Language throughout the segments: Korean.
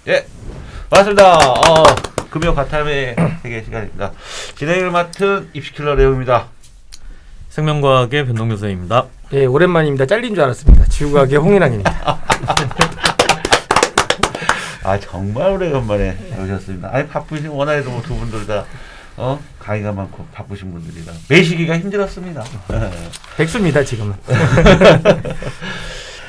예, 반갑습니다. 금요 가탐의 세계 시간입니다. 진행을 맡은 입시킬러 레오입니다. 생명과학의 변동규 선생님입니다. 예, 오랜만입니다. 잘린 줄 알았습니다. 지구과학의 홍인환입니다. 아, 정말 오래간만에 오셨습니다. 아니, 바쁘신 원활해도 뭐 두 분들 다 강의가 많고 바쁘신 분들이라 매시기가 힘들었습니다. 백수입니다, 지금은.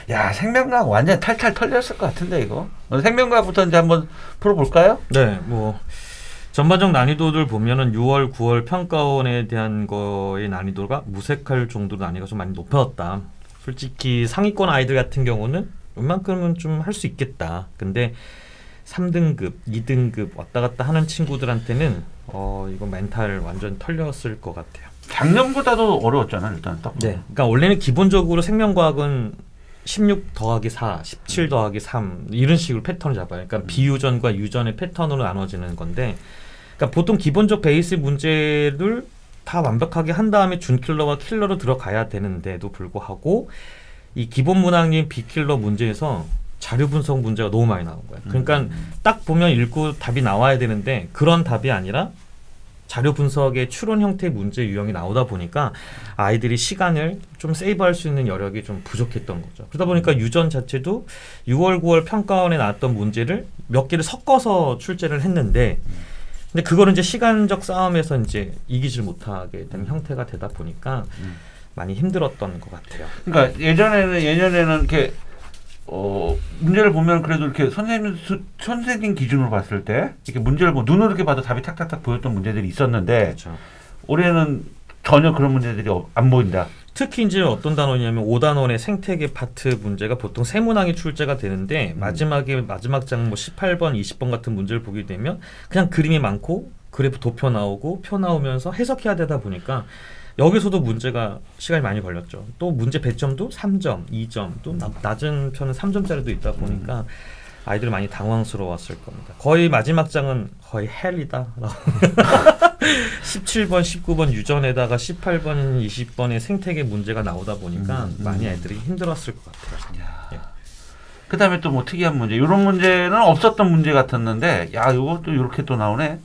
야, 생명과학 완전 탈탈 털렸을 것 같은데 이거. 생명과학부터 이제 한번 풀어볼까요? 네, 뭐 전반적 난이도들 보면은 6월, 9월 평가원에 대한 거의 난이도가 무색할 정도로 난이도가 좀 많이 높아졌다. 솔직히 상위권 아이들 같은 경우는 웬만큼은 좀 할 수 있겠다. 근데 3등급, 2등급 왔다 갔다 하는 친구들한테는 이거 멘탈 완전 털렸을 것 같아요. 작년보다도 어려웠잖아, 일단. 네, 그러니까 원래는 기본적으로 생명과학은 16 더하기 4, 17 더하기 3 이런 식으로 패턴을 잡아요. 그러니까 비유전과 유전의 패턴으로 나눠지는 건데, 그러니까 보통 기본적 베이스 문제를 다 완벽하게 한 다음에 준킬러와 킬러로 들어가야 되는데도 불구하고 이 기본 문항님 비킬러 문제에서 자료 분석 문제가 너무 많이 나온 거예요. 그러니까 딱 보면 읽고 답이 나와야 되는데 그런 답이 아니라 자료 분석의 추론 형태의 문제 유형이 나오다 보니까 아이들이 시간을 좀 세이브할 수 있는 여력이 좀 부족했던 거죠. 그러다 보니까 유전 자체도 6월, 9월 평가원에 나왔던 문제를 몇 개를 섞어서 출제를 했는데, 근데 그거는 이제 시간적 싸움에서 이제 이기질 못하게 되는 형태가 되다 보니까 많이 힘들었던 것 같아요. 그러니까 예전에는 이렇게 문제를 보면 그래도 이렇게 선생님 기준으로 봤을 때 이렇게 문제를 눈으로 이렇게 봐도 답이 탁탁탁 보였던 문제들이 있었는데, 그렇죠. 올해는 전혀 그런 문제들이 안 보인다. 특히 이제 어떤 단원이냐면 5단원의 생태계 파트 문제가 보통 세 문항이 출제가 되는데 마지막 장 뭐 18번, 20번 같은 문제를 보게 되면 그냥 그림이 많고 그래프 도표 나오고 표 나오면서 해석해야 되다 보니까 여기서도 문제가 시간이 많이 걸렸죠. 또 문제 배점도 3점, 2점, 또 낮은 편은 3점짜리도 있다 보니까 아이들이 많이 당황스러웠을 겁니다. 거의 마지막 장은 거의 헬이다. 17번, 19번 유전에다가 18번, 20번의 생태계 문제가 나오다 보니까 많이 아이들이 힘들었을 것 같아요. 예. 그 다음에 또 뭐 특이한 문제, 이런 문제는 없었던 문제 같았는데, 야, 이거 또 이렇게 또 나오네.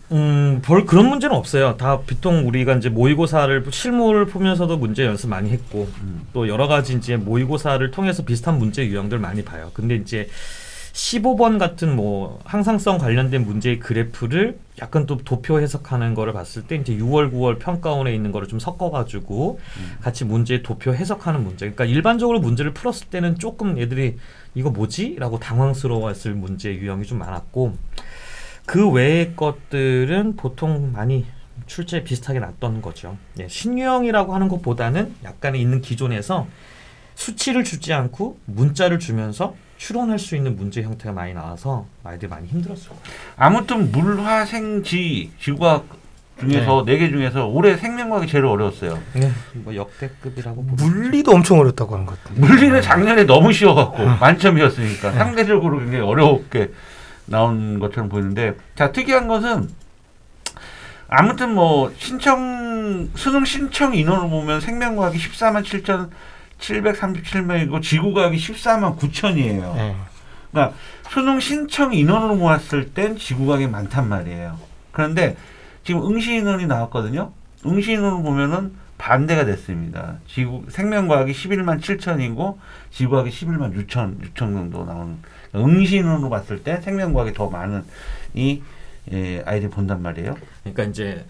별 그런 문제는 없어요. 다 보통 우리가 이제 모의고사를 실무를 보면서도 문제 연습 많이 했고, 또 여러 가지 이제 모의고사를 통해서 비슷한 문제 유형들 많이 봐요. 근데 이제 15번 같은 뭐 항상성 관련된 문제의 그래프를 약간 또 도표 해석하는 거를 봤을 때 이제 6월, 9월 평가원에 있는 거를 좀 섞어가지고 같이 문제 도표 해석하는 문제. 그러니까 일반적으로 문제를 풀었을 때는 조금 애들이 이거 뭐지? 라고 당황스러워했을 문제 유형이 좀 많았고, 그 외의 것들은 보통 많이 출제 비슷하게 났던 거죠. 예, 신유형이라고 하는 것보다는 약간 있는 기존에서 수치를 주지 않고 문자를 주면서 추론할 수 있는 문제 형태가 많이 나와서 아이들이 많이 힘들었어요. 아무튼 물화생지 지구과학 중에서 네 개 중에서 올해 생명과학이 제일 어려웠어요. 네, 뭐 역대급이라고. 물리도 엄청 어렵다고 하는 것 같아요. 물리는 작년에 너무 쉬워갖고 만점이었으니까 상대적으로 굉장히 어렵게 나온 것처럼 보이는데, 자, 특이한 것은 아무튼 뭐 수능 신청 인원을 보면 생명과학이 14만 7,737명이고 지구과학이 14만 9천이에요. 그러니까 수능 신청 인원으로 모았을 땐 지구과학이 많단 말이에요. 그런데 지금 응시 인원이 나왔거든요. 응시 인원을 보면은 반대가 됐습니다. 생명과학이 11만 7천이고 지구과학이 11만 6천 정도 나오는. 응시 인원으로 봤을 때 생명과학이 더 많은 아이들이 본단 말이에요. 그러니까 이제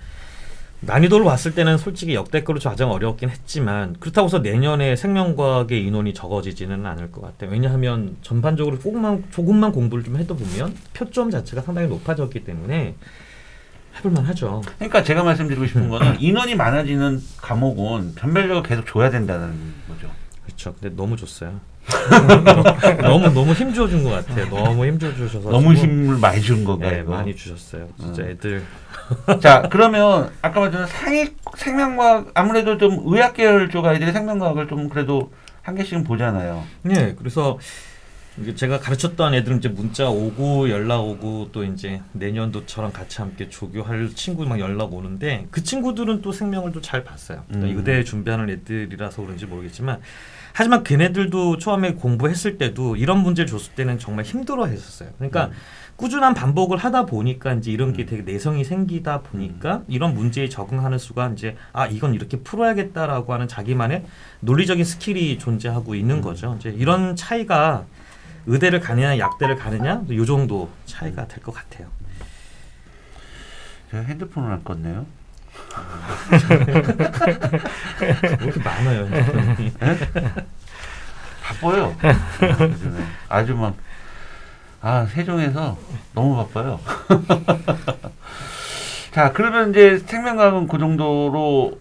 난이도를 봤을 때는 솔직히 역대급으로 가장 어려웠긴 했지만, 그렇다고 해서 내년에 생명과학의 인원이 적어지지는 않을 것 같아요. 왜냐하면 전반적으로 조금만 공부를 좀 해도 보면 표점 자체가 상당히 높아졌기 때문에 해볼만 하죠. 그러니까 제가 말씀드리고 싶은 거는 인원이 많아지는 과목은 변별력을 계속 줘야 된다는 거죠. 그렇죠. 근데 너무 줬어요. 너무 힘 줘준 것 같아요. 너무 힘 줘주셔서. 너무 힘을 많이 준 건가요? 네, 많이 주셨어요. 진짜 애들. 자, 그러면 아까 말했던 생명과학, 아무래도 좀 의학 계열 쪽 아이들이 생명과학을 좀 그래도 한 개씩은 보잖아요. 네, 그래서 제가 가르쳤던 애들은 이제 문자 오고 연락 오고 또 이제 내년도처럼 같이 함께 조교할 친구 막 연락 오는데 그 친구들은 또 생명을 또 잘 봤어요. 의대 준비하는 애들이라서 그런지 모르겠지만 하지만 걔네들도 처음에 공부했을 때도 이런 문제를 줬을 때는 정말 힘들어했었어요. 그러니까 꾸준한 반복을 하다 보니까 이제 이런 게 되게 내성이 생기다 보니까 이런 문제에 적응하는 수가 이제 이건 이렇게 풀어야겠다라고 하는 자기만의 논리적인 스킬이 존재하고 있는 거죠. 이제 이런 차이가 의대를 가느냐 약대를 가느냐 이 정도 차이가 될 것 같아요. 제가 핸드폰을 안 껐네요. 왜 이렇게 많아요? 바빠요. 아주 막 세종에서 너무 바빠요. 자, 그러면 이제 생명과학은 그 정도로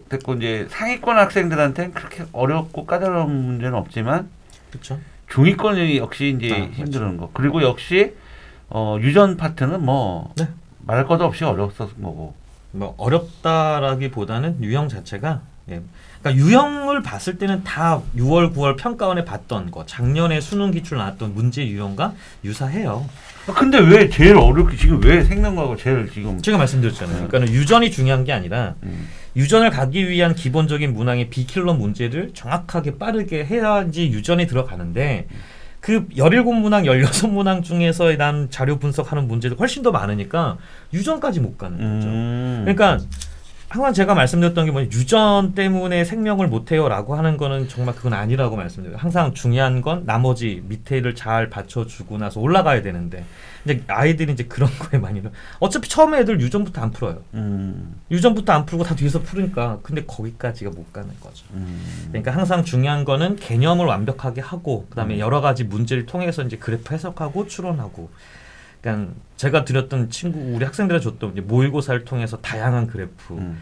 됐고 이제 상위권 학생들한테는 그렇게 어렵고 까다로운 문제는 없지만, 그렇죠. 중위권이 역시 이제 힘든 거. 그리고 역시 유전 파트는 뭐 네. 말할 것도 없이 어려웠었던 거고. 뭐 어렵다라기보다는 유형 자체가 그러니까 유형을 봤을 때는 다 6월, 9월 평가원에 봤던 거, 작년에 수능 기출 나왔던 문제 유형과 유사해요. 근데 왜 제일 어렵게 지금 왜 생명과학을 제일 지금 제가 말씀드렸잖아요. 그러니까 유전이 중요한 게 아니라 유전을 가기 위한 기본적인 문항의 비킬러 문제를 정확하게 빠르게 해야지 유전에 들어가는데 그 17문항, 16문항 중에서 난 자료 분석하는 문제도 훨씬 더 많으니까 유전까지 못 가는 거죠. 그러니까 항상 제가 말씀드렸던 게 뭐냐, 유전 때문에 생명을 못해요라고 하는 거는 정말 그건 아니라고 말씀드려요. 항상 중요한 건 나머지 밑에를 잘 받쳐주고 나서 올라가야 되는데 이제 아이들이 이제 그런 거에 많이 어차피 처음에 애들 유전부터 안 풀어요. 유전부터 안 풀고 다 뒤에서 풀으니까 근데 거기까지가 못 가는 거죠. 그러니까 항상 중요한 거는 개념을 완벽하게 하고 그다음에 여러 가지 문제를 통해서 이제 그래프 해석하고 추론하고. 그러니까 제가 드렸던 우리 학생들한테 줬던 이제 모의고사를 통해서 다양한 그래프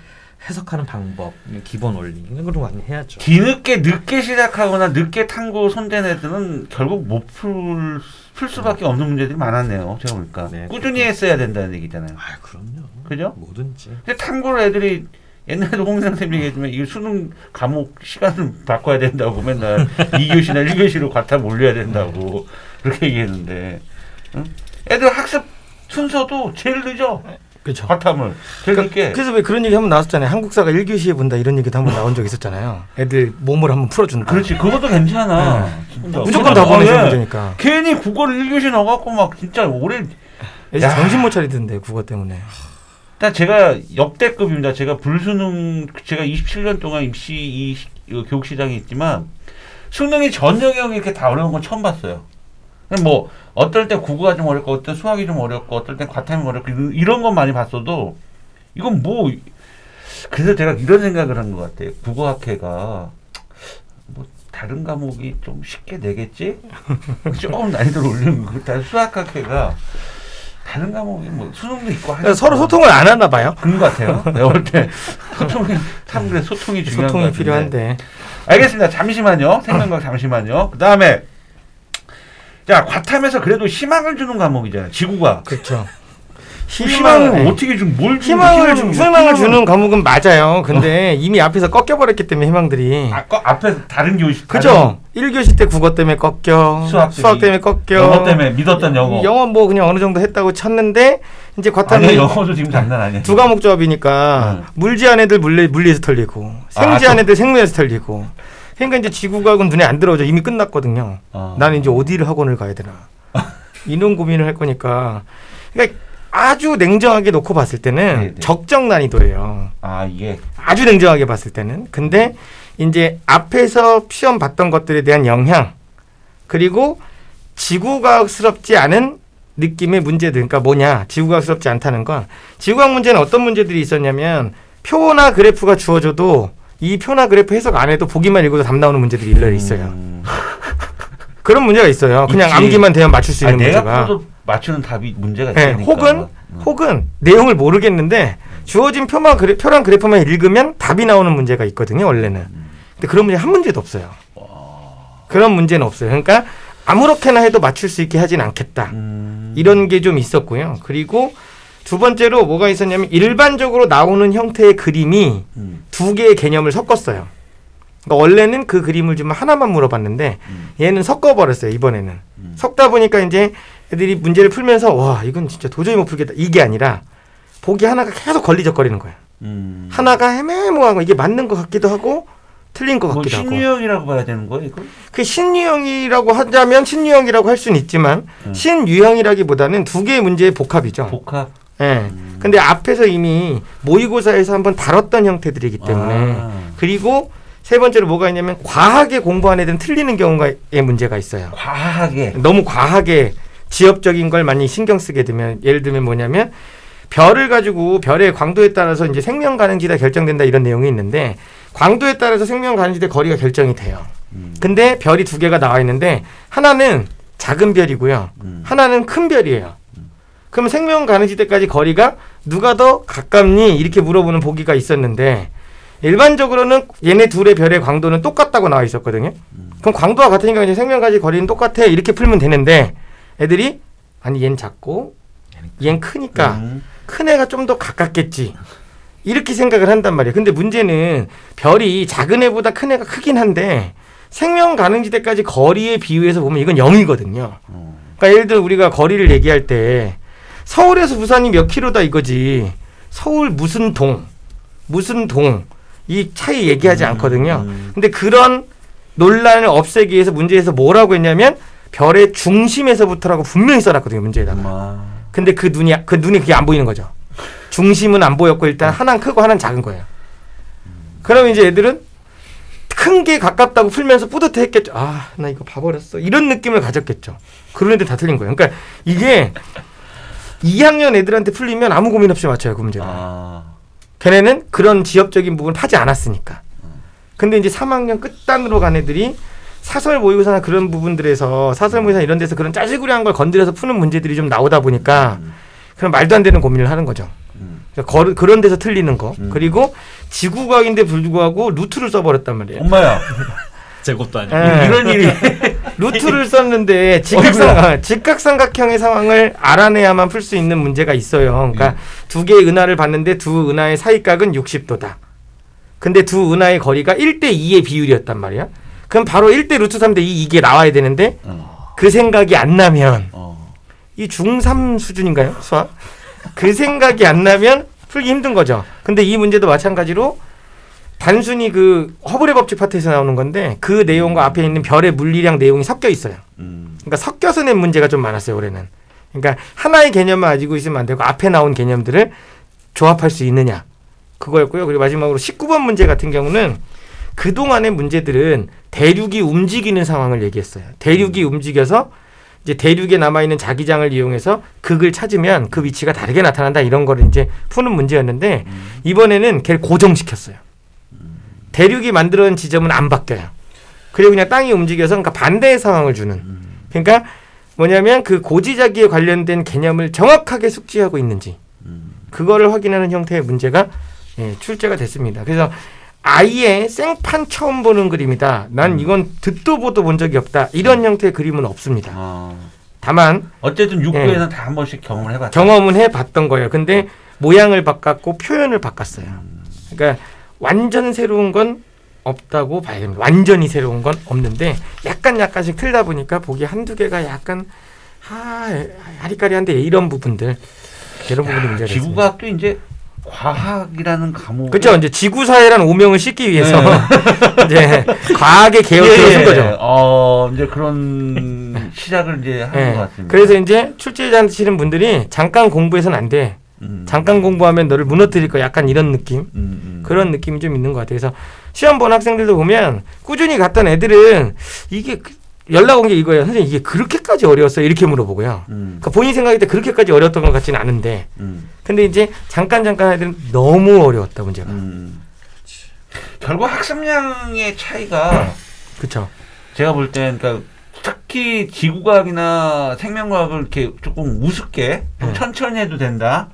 해석하는 방법, 기본 원리 이런 걸 많이 해야죠. 뒤늦게 늦게 시작하거나 늦게 탐구 손댄 애들은 결국 못 풀 수밖에 없는 문제들이 많았네요. 제가 보니까 네, 꾸준히 했어야 된다는 얘기잖아요. 그럼요. 그죠? 뭐든지. 근데 탐구를 애들이 옛날에도 홍상 쌤 얘기했지만 이게 수능 과목 시간을 바꿔야 된다고 맨날 2교시나 1교시로 과탐 올려야 된다고 그렇게 얘기했는데 애들 학습 순서도 제일 늦어. 그렇죠. 과탐을 제일 늦게. 그래서 왜 그런 얘기 한번 나왔었잖아요. 한국사가 1교시에 본다 이런 얘기도 한번 나온 적 있었잖아요. 애들 몸을 한번 풀어준다. 그렇지. 그것도 괜찮아. 무조건 다 보내주는 문제니까. 괜히 국어를 1교시 넣어갖고 막 진짜 오래 정신 못 차리던데 국어 때문에. 일단 제가 역대급입니다. 제가 불수능 제가 27년 동안 입시 교육시장에 있지만 수능이 전 영역이 이렇게 다 어려운 건 처음 봤어요. 뭐 어떨 때 국어가 좀 어렵고 어떨 때 수학이 좀 어렵고 어떨 때 과탐이 어렵고 이런 건 많이 봤어도 이건 뭐 그래서 제가 이런 생각을 한 것 같아요. 국어학회가 뭐 다른 과목이 좀 쉽게 내겠지? 조금 난이도를 올리는 거. 수학학회가 다른 과목이 뭐 수능도 있고 하니까 서로 소통을 안 하나 봐요. 그런 것 같아요. 내가 볼 때 소통이 참 그래 소통이 중요한 것 같은데. 필요한데. 알겠습니다. 잠시만요. 생명과학 잠시만요. 그 다음에 자 과탐에서 그래도 희망을 주는 과목이잖아요. 지구과학. 그렇죠. 희망을 어떻게 좀 뭘 희망을 주는 과목은 맞아요. 근데 이미 앞에서 꺾여버렸기 때문에 희망들이. 앞에 다른 교시. 그죠. 1교시 때 국어 때문에 꺾여. 수학 때문에 꺾여. 영어 때문에 믿었던 영어. 영어 뭐 그냥 어느 정도 했다고 쳤는데 이제 과탐이. 아니 영어도 지금 장난 아니에요. 두 과목 조합이니까 물지한 애들 물리에서 털리고 생지한 애들 생물에서 털리고. 그러니까 이제 지구과학은 눈에 안 들어오죠. 이미 끝났거든요. 나는 이제 어디를 학원을 가야 되나. 이런 고민을 할 거니까. 그러니까 아주 냉정하게 놓고 봤을 때는 네네. 적정 난이도예요. 예. 아주 냉정하게 봤을 때는. 근데 이제 앞에서 시험 봤던 것들에 대한 영향 그리고 지구과학스럽지 않은 느낌의 문제들. 그러니까 뭐냐. 지구과학스럽지 않다는 건 지구과학 문제는 어떤 문제들이 있었냐면 표나 그래프가 주어져도 이 표나 그래프 해석 안 해도 보기만 읽어도 답 나오는 문제들이 일러 있어요. 그런 문제가 있어요. 그냥 있지. 암기만 되면 맞출 수 있는 문제가. 내가 맞추는 답이 문제가 있으니까. 네, 혹은 내용을 모르겠는데 주어진 표랑 그래프만 읽으면 답이 나오는 문제가 있거든요. 원래는. 근데 그런 문제 한 문제도 없어요. 그런 문제는 없어요. 그러니까 아무렇게나 해도 맞출 수 있게 하진 않겠다. 이런 게 좀 있었고요. 그리고 두 번째로 뭐가 있었냐면 일반적으로 나오는 형태의 그림이 두 개의 개념을 섞었어요. 그러니까 원래는 그 그림을 좀 하나만 물어봤는데 얘는 섞어버렸어요. 이번에는. 섞다 보니까 이제 애들이 문제를 풀면서 와 이건 진짜 도저히 못 풀겠다. 이게 아니라 보기 하나가 계속 걸리적거리는 거예요. 하나가 애매모호하고 이게 맞는 것 같기도 하고 틀린 것 같기도 하고. 신유형이라고 봐야 되는 거예요, 이거? 그 신유형이라고 하자면 신유형이라고 할 수는 있지만 신유형이라기보다는 두 개의 문제의 복합이죠. 복합. 예. 근데 앞에서 이미 모의고사에서 한번 다뤘던 형태들이기 때문에 그리고 세 번째로 뭐가 있냐면 과하게 공부한 애들은 틀리는 경우의 문제가 있어요. 과하게. 너무 과하게 지엽적인 걸 많이 신경 쓰게 되면 예를 들면 뭐냐면 별을 가지고 별의 광도에 따라서 이제 생명 가능지대가 결정된다 이런 내용이 있는데 광도에 따라서 생명 가능지대 거리가 결정이 돼요. 근데 별이 두 개가 나와 있는데 하나는 작은 별이고요. 하나는 큰 별이에요. 그러면 생명 가능지대까지 거리가 누가 더 가깝니? 이렇게 물어보는 보기가 있었는데 일반적으로는 얘네 둘의 별의 광도는 똑같다고 나와 있었거든요. 그럼 광도가 같으니까 이제 생명 가능지대 거리는 똑같아 이렇게 풀면 되는데 애들이 아니 얘는 작고 얘는 크니까 큰 애가 좀 더 가깝겠지. 이렇게 생각을 한단 말이에요. 근데 문제는 별이 작은 애보다 큰 애가 크긴 한데 생명 가능지대까지 거리에 비유해서 보면 이건 0이거든요. 그러니까 예를 들어 우리가 거리를 얘기할 때 서울에서 부산이 몇 킬로다 이거지. 서울 무슨 동 이 차이 얘기하지 않거든요. 근데 그런 논란을 없애기 위해서 문제에서 뭐라고 했냐면 별의 중심에서부터라고 분명히 써놨거든요. 문제에다가. 근데 그 눈이 그게 안 보이는 거죠. 중심은 안 보였고 일단 하나는 크고 하나는 작은 거예요. 그러면 이제 애들은 큰 게 가깝다고 풀면서 뿌듯해했겠죠. 아, 나 이거 봐버렸어. 이런 느낌을 가졌겠죠. 그런 애들 다 틀린 거예요. 그러니까 이게 2학년 애들한테 풀리면 아무 고민 없이 맞춰요. 그 문제가. 걔네는 그런 지엽적인 부분을 파지 않았으니까. 근데 이제 3학년 끝단으로 간 애들이 사설 모의고사나 그런 부분들에서 사설 모의고사 이런 데서 그런 짜질구리한 걸 건드려서 푸는 문제들이 좀 나오다 보니까 그런 말도 안 되는 고민을 하는 거죠. 그러니까 그런 데서 틀리는 거. 그리고 지구과학인데 불구하고 루트를 써버렸단 말이에요. 엄마야. 제 것도 아니고. 이런 일이. 루트를 썼는데 직각삼각형의 상황을 알아내야만 풀 수 있는 문제가 있어요. 그러니까 두 개의 은하를 봤는데 두 은하의 사이각은 60도다. 근데 두 은하의 거리가 1:2의 비율이었단 말이야. 그럼 바로 1대 루트 3대 2 이게 나와야 되는데 그 생각이 안 나면 이 중3 수준인가요? 수학? 그 생각이 안 나면 풀기 힘든 거죠. 근데 이 문제도 마찬가지로 단순히 그 허블의 법칙 파트에서 나오는 건데 그 내용과 앞에 있는 별의 물리량 내용이 섞여 있어요. 그러니까 섞여서 낸 문제가 좀 많았어요. 올해는. 그러니까 하나의 개념만 가지고 있으면 안 되고 앞에 나온 개념들을 조합할 수 있느냐. 그거였고요. 그리고 마지막으로 19번 문제 같은 경우는 그동안의 문제들은 대륙이 움직이는 상황을 얘기했어요. 대륙이 움직여서 이제 대륙에 남아있는 자기장을 이용해서 극을 찾으면 그 위치가 다르게 나타난다 이런 거를 이제 푸는 문제였는데 이번에는 걔를 고정시켰어요. 대륙이 만들어낸 지점은 안 바뀌어요. 그리고 그냥 땅이 움직여서 그러니까 반대의 상황을 주는. 그러니까 뭐냐면 그 고지자기에 관련된 개념을 정확하게 숙지하고 있는지 그거를 확인하는 형태의 문제가 출제가 됐습니다. 그래서 아예 생판 처음 보는 그림이다. 난 이건 듣도 보도 본 적이 없다. 이런 형태의 그림은 없습니다. 다만 어쨌든 육부에서 다 한 번씩 경험을 해봤다. 경험은 해봤던 거예요. 근데 모양을 바꿨고 표현을 바꿨어요. 그러니까 완전 새로운 건 없다고 봐야 됩니다. 완전히 새로운 건 없는데 약간씩 틀다 보니까 보기 한두 개가 약간 아리까리한데 이런 부분들이 문제가 있습니다. 지구과학도 이제 과학이라는 과목. 그렇죠. 이제 지구사회라는 오명을 싣기 위해서 이제 과학의 개혁을 쓴 거죠. 이제 그런 시작을 이제 하는 것 같습니다. 그래서 이제 출제하시는 분들이 잠깐 공부해서는 안 돼. 잠깐 공부하면 너를 무너뜨릴 거 약간 이런 느낌. 그런 느낌이 좀 있는 것 같아요. 그래서 시험 본 학생들도 보면 꾸준히 갔던 애들은 이게 연락 온 게 이거예요. 선생님 이게 그렇게까지 어려웠어요? 이렇게 물어보고요. 그러니까 본인 생각할 때 그렇게까지 어려웠던 것 같지는 않은데 근데 이제 잠깐 애들은 너무 어려웠다 문제가. 결국 학습량의 차이가 그렇죠. 제가 볼 땐 그러니까 특히 지구과학이나 생명과학을 이렇게 조금 우습게 천천히 해도 된다.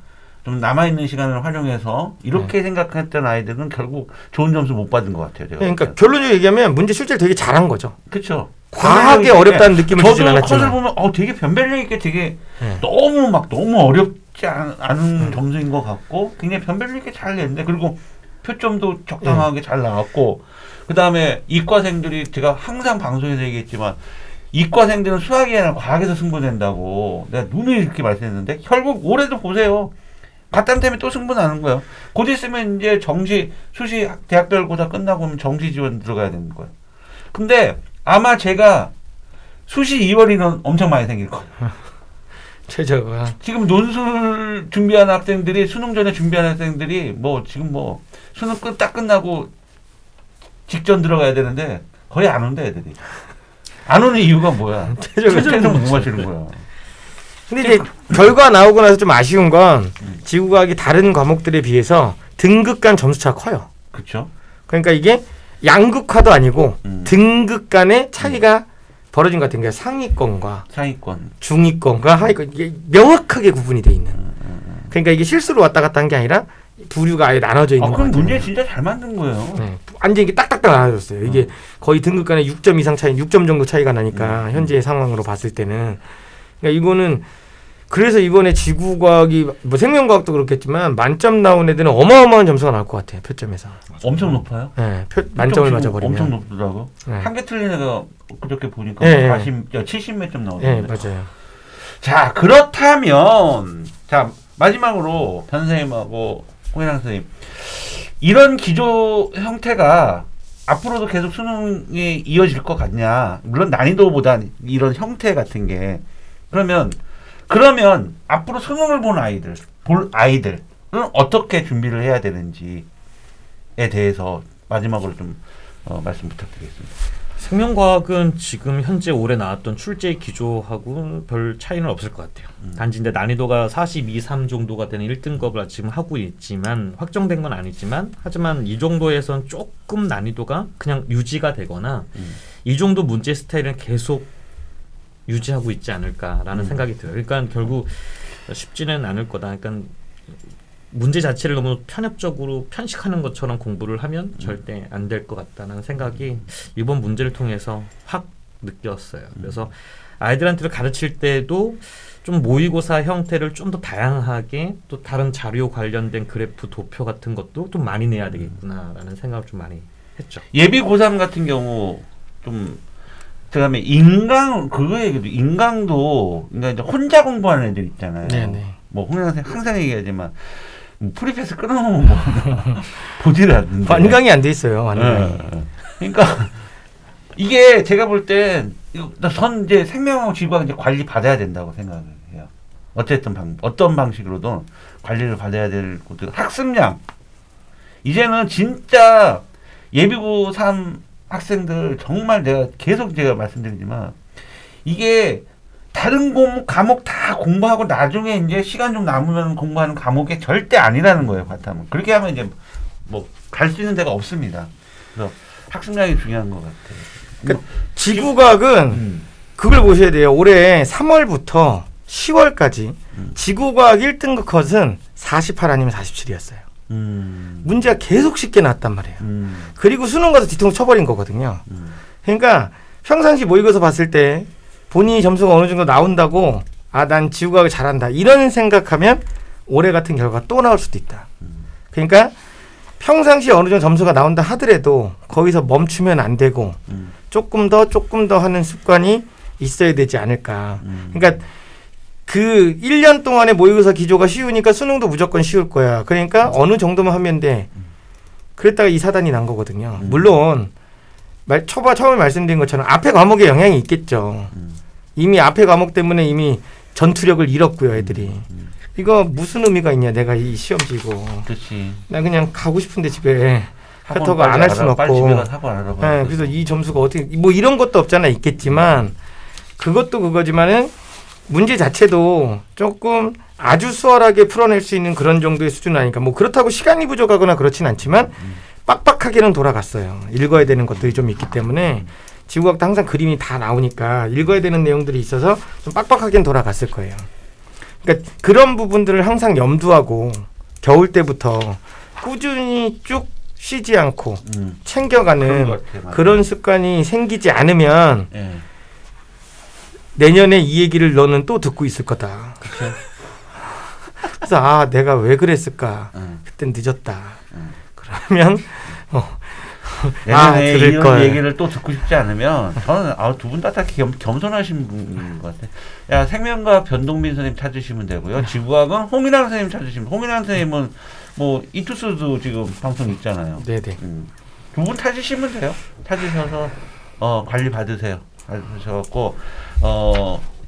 좀 남아있는 시간을 활용해서 이렇게 생각했던 아이들은 결국 좋은 점수 못 받은 것 같아요. 제가 그러니까 결론적으로 얘기하면 문제 출제를 되게 잘한 거죠. 그렇죠. 과하게 어렵다는 느낌을 주진 않았지만 컷을 보면 되게 변별력 있게 되게 너무 어렵지 않은 점수인 것 같고 굉장히 변별력 있게 잘 냈는데 그리고 표점도 적당하게 잘 나왔고 그다음에 이과생들이 제가 항상 방송에서 얘기했지만 이과생들은 수학이 아니라 과학에서 승부된다고 내가 눈을 이렇게 말씀했는데 결국 올해도 보세요. 과탐 때문에 또 승부 나는 거예요. 곧 있으면 이제 정시 수시 대학별 고사 끝나고 오면 정시 지원 들어가야 되는 거예요. 근데 아마 제가 수시 2월 인원 엄청 많이 생길 거예요. 최저가. 지금 논술 준비하는 학생들이 수능 전에 준비하는 학생들이 뭐 지금 뭐 수능 딱 끝나고 직전 들어가야 되는데 거의 안 온다 애들이. 안 오는 이유가 뭐야? 최저는 못 맞추는 거야. 근데 이제 결과 나오고 나서 좀 아쉬운 건 지구과학이 다른 과목들에 비해서 등급 간 점수차가 커요. 그렇죠. 그러니까 이게 양극화도 아니고 등급 간의 차이가 벌어진 것 같은 게 상위권과 중위권과 하위권 이게 명확하게 구분이 돼 있는. 그러니까 이게 실수로 왔다 갔다 한 게 아니라 부류가 아예 나눠져 있는. 그럼 문제 진짜 잘 만든 거예요. 네. 완전 이게 딱딱딱 나눠졌어요. 이게 거의 등급 간에 6점 이상 차이, 6점 정도 차이가 나니까 현재의 상황으로 봤을 때는. 그러니까 이거는 그래서 이번에 지구과학이 뭐 생명과학도 그렇겠지만 만점 나온 애들은 어마어마한 점수가 나올 것 같아요. 표점에서. 엄청 높아요? 네. 만점을 맞아버리면. 엄청 높더라고. 네. 한 개 틀린 애가 그렇게 보니까 네. 70 몇 점 나오던데. 네, 맞아요. 자, 그렇다면 자 마지막으로 변 선생님하고 홍현랑 선생님 이런 기조 형태가 앞으로도 계속 수능이 이어질 것 같냐? 물론 난이도보다 이런 형태 같은 게 그러면 앞으로 수능을 볼 아이들은 어떻게 준비를 해야 되는지에 대해서 마지막으로 좀 말씀 부탁드리겠습니다. 생명과학은 지금 현재 올해 나왔던 출제 기조하고 별 차이는 없을 것 같아요. 단지 이제 난이도가 42, 3 정도가 되는 1등급을 지금 하고 있지만 확정된 건 아니지만 하지만 이 정도에선 조금 난이도가 그냥 유지가 되거나 이 정도 문제 스타일은 계속 유지하고 있지 않을까라는 생각이 들어요. 그러니까 결국 쉽지는 않을 거다. 그러니까 문제 자체를 너무 편협적으로 편식하는 것처럼 공부를 하면 절대 안 될 것 같다는 생각이 이번 문제를 통해서 확 느꼈어요. 그래서 아이들한테 가르칠 때도 좀 모의고사 형태를 좀 더 다양하게 또 다른 자료 관련된 그래프 도표 같은 것도 좀 많이 내야 되겠구나라는 생각을 좀 많이 했죠. 예비 고3 같은 경우 좀 그다음에 그거 얘기도 인강도 그러니까 이제 혼자 공부하는 애들 있잖아요. 네네. 뭐 홍영 선생 항상 얘기하지만 프리패스 끊어놓으면 뭐 보지를 않는데 완강이 안 돼 있어요. 완강이. 그러니까 이게 제가 볼 땐 전 이제 생명하고 지구학 이제 관리 받아야 된다고 생각을 해요. 어쨌든 어떤 방식으로든 관리를 받아야 될 것들 학습량 이제는 진짜 예비고 3 학생들 정말 제가 말씀드리지만 이게 다른 과목 다 공부하고 나중에 이제 시간 좀 남으면 공부하는 과목이 절대 아니라는 거예요. 과탐은. 그렇게 하면 이제 뭐 갈 수 있는 데가 없습니다. 그래서 학습량이 중요한 것 같아요. 그러니까 지구과학은 그걸 보셔야 돼요. 올해 3월부터 10월까지 지구과학 1등급 컷은 48 아니면 47이었어요. 문제가 계속 쉽게 나왔단 말이에요. 그리고 수능 가서 뒤통수 쳐버린 거거든요. 그러니까 평상시 모의고사 봤을 때 본인이 점수가 어느 정도 나온다고 난 지구과학을 잘한다 이런 생각하면 올해 같은 결과가 또 나올 수도 있다. 그러니까 평상시 어느 정도 점수가 나온다 하더라도 거기서 멈추면 안 되고 조금 더 하는 습관이 있어야 되지 않을까. 그러니까 그 1년 동안의 모의고사 기조가 쉬우니까 수능도 무조건 쉬울 거야. 그러니까 어느 정도만 하면 돼. 그랬다가 이 사단이 난 거거든요. 물론 처음에 말씀드린 것처럼 앞에 과목에 영향이 있겠죠. 이미 앞에 과목 때문에 이미 전투력을 잃었고요, 애들이. 이거 무슨 의미가 있냐, 내가 이 시험지고. 그렇지. 나 그냥 가고 싶은데 집에 카톡을 안 할 수는 없고. 빨리 집에 가서 학원 알아봐. 네, 그래서 이 점수가 어떻게 뭐 이런 것도 없잖아, 있겠지만 그것도 그거지만은 문제 자체도 조금 아주 수월하게 풀어낼 수 있는 그런 정도의 수준은 아니니까 뭐 그렇다고 시간이 부족하거나 그렇진 않지만 빡빡하게는 돌아갔어요. 읽어야 되는 것들이 좀 있기 때문에 지구학도 항상 그림이 다 나오니까 읽어야 되는 내용들이 있어서 좀 빡빡하게는 돌아갔을 거예요. 그러니까 그런 부분들을 항상 염두하고 겨울 때부터 꾸준히 쭉 쉬지 않고 챙겨가는 그런 습관이 생기지 않으면 내년에 이 얘기를 너는 또 듣고 있을 거다. 그래서 내가 왜 그랬을까? 그땐 늦었다. 그러면 내년에 들을 이런 걸. 얘기를 또 듣고 싶지 않으면 저는 두 분 다 겸손하신 분인 것 같아요. 야, 생명과 변동빈 선생님 찾으시면 되고요. 지구학은 홍인환 선생님 찾으시면, 홍인환 선생님은 뭐 이투스도 지금 방송 있잖아요. 네네. 두 분 찾으시면 돼요. 찾으셔서 관리 받으세요. 받으셔갖고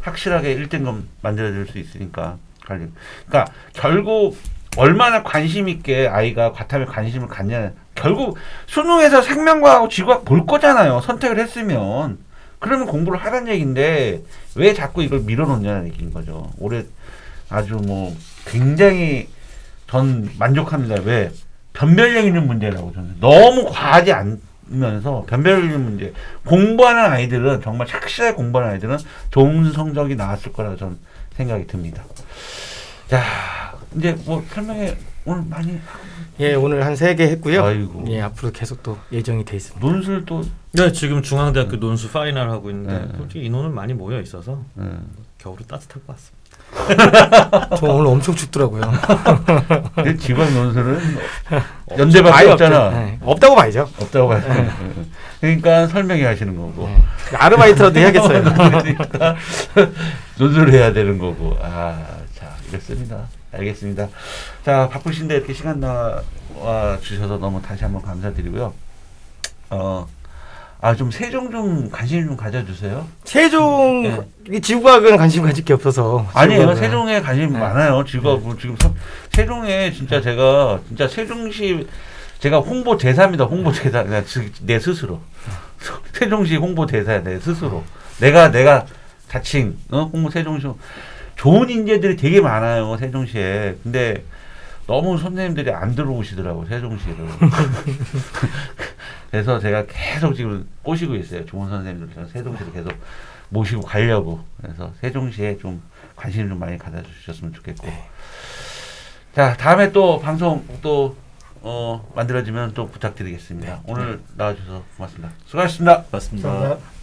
확실하게 1등급 만들어줄 수 있으니까 관리. 그러니까 결국 얼마나 관심 있게 아이가 과탐에 관심을 갖냐. 결국 수능에서 생명과하고 지구학 볼 거잖아요. 선택을 했으면. 그러면 공부를 하라는 얘기인데 왜 자꾸 이걸 밀어놓냐는 얘기인 거죠. 올해 아주 뭐 굉장히 전 만족합니다. 왜? 변별력 있는 문제라고 저는. 너무 과하지 않으면서 변별력 있는 문제. 공부하는 아이들은 정말 착실하게 공부하는 아이들은 좋은 성적이 나왔을 거라고 저는 생각이 듭니다. 자, 이제 뭐 설명회 오늘 많이 예, 오늘 한 3개 했고요. 아이고. 예, 앞으로 계속 또 예정이 돼 있습니다. 논술 또 네, 지금 중앙대학교 논술 파이널 하고 있는데 네. 솔직히 인원은 많이 모여 있어서 겨울은 따뜻할 것 같습니다. 저 오늘 엄청 춥더라고요. 근데 지구학 논술은 연대밖에 없잖아. 네. 없다고 봐야죠. 없다고 봐요. 그러니까 설명회 하시는 거고. 네. 아르바이트라도 해야겠어요. 그러니까 논술을 해야 되는 거고. 자, 이렇습니다. 알겠습니다. 자, 바쁘신데 이렇게 시간 나와 주셔서 너무 다시 한번 감사드리고요. 좀 세종 좀 관심 좀 가져주세요. 세종 네. 지구과학은 관심 가질 게 없어서. 아니에요. 지구과학은. 세종에 관심 많아요. 지구학 지금 세종에 진짜 제가 진짜 세종시 제가 홍보 대사입니다. 홍보 대사 그냥 내 스스로 세종시 홍보 대사야 내 스스로. 내가 자칭 홍보 세종시 좋은 인재들이 되게 많아요. 세종시에. 근데 너무 선생님들이 안 들어오시더라고 세종시를. 그래서 제가 계속 지금 꼬시고 있어요. 좋은 선생님들 제가 세종시를 계속 모시고 가려고. 그래서 세종시에 좀 관심 좀 많이 가져주셨으면 좋겠고. 자, 다음에 또 방송 또 만들어지면 또 부탁드리겠습니다. 오늘 나와주셔서 고맙습니다. 수고하셨습니다. 맞습니다. 감사합니다.